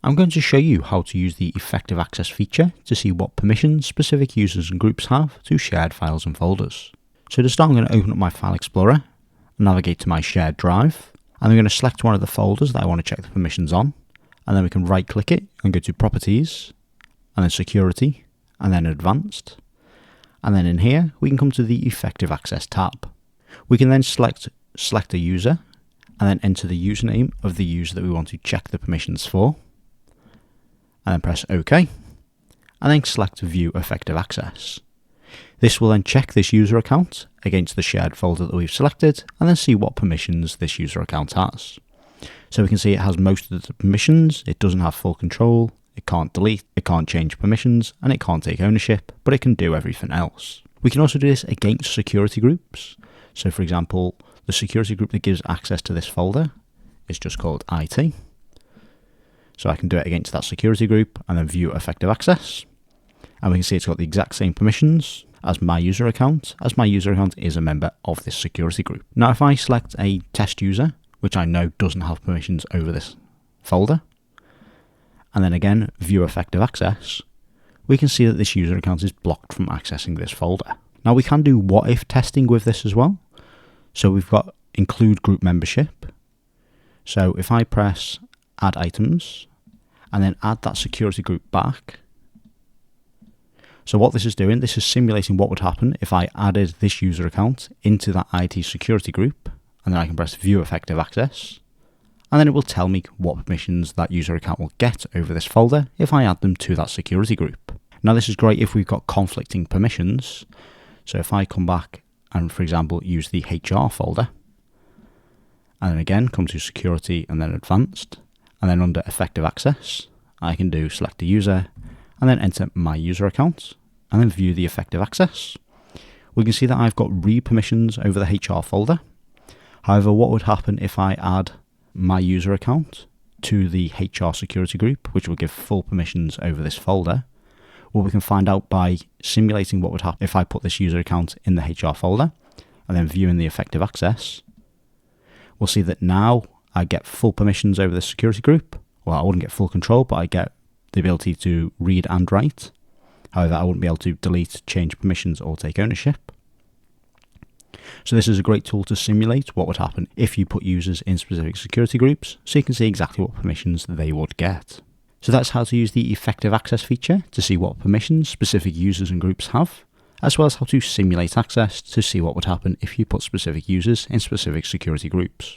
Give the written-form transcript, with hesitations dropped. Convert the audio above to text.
I'm going to show you how to use the effective access feature to see what permissions specific users and groups have to shared files and folders. So to start, I'm going to open up my File Explorer, navigate to my shared drive, and I'm going to select one of the folders that I want to check the permissions on, and then we can right click it and go to Properties, and then Security, and then Advanced. And then in here, we can come to the Effective Access tab. We can then select a user, and then enter the username of the user that we want to check the permissions for, and then press OK, and then select View Effective Access. This will then check this user account against the shared folder that we've selected, and then see what permissions this user account has. So we can see it has most of the permissions, it doesn't have full control, it can't delete, it can't change permissions, and it can't take ownership, but it can do everything else. We can also do this against security groups. So for example, the security group that gives access to this folder is just called IT. So I can do it against that security group and then view effective access. And we can see it's got the exact same permissions as my user account is a member of this security group. Now if I select a test user, which I know doesn't have permissions over this folder, and then again view effective access, we can see that this user account is blocked from accessing this folder. Now we can do what if testing with this as well. So we've got include group membership. So if I press add items and then add that security group back. So what this is doing, this is simulating what would happen if I added this user account into that IT security group, and then I can press view effective access, and then it will tell me what permissions that user account will get over this folder if I add them to that security group. Now this is great if we've got conflicting permissions. So if I come back and, for example, use the HR folder, and then again come to security and then advanced, and then under effective access, I can do select a user and then enter my user account and then view the effective access. We can see that I've got read permissions over the HR folder. However, what would happen if I add my user account to the HR security group, which will give full permissions over this folder? Well, we can find out by simulating what would happen if I put this user account in the HR folder and then viewing the effective access. We'll see that now I get full permissions over the security group. Well, I wouldn't get full control, but I get the ability to read and write. However, I wouldn't be able to delete, change permissions, or take ownership. So this is a great tool to simulate what would happen if you put users in specific security groups, so you can see exactly what permissions they would get. So that's how to use the effective access feature to see what permissions specific users and groups have, as well as how to simulate access to see what would happen if you put specific users in specific security groups.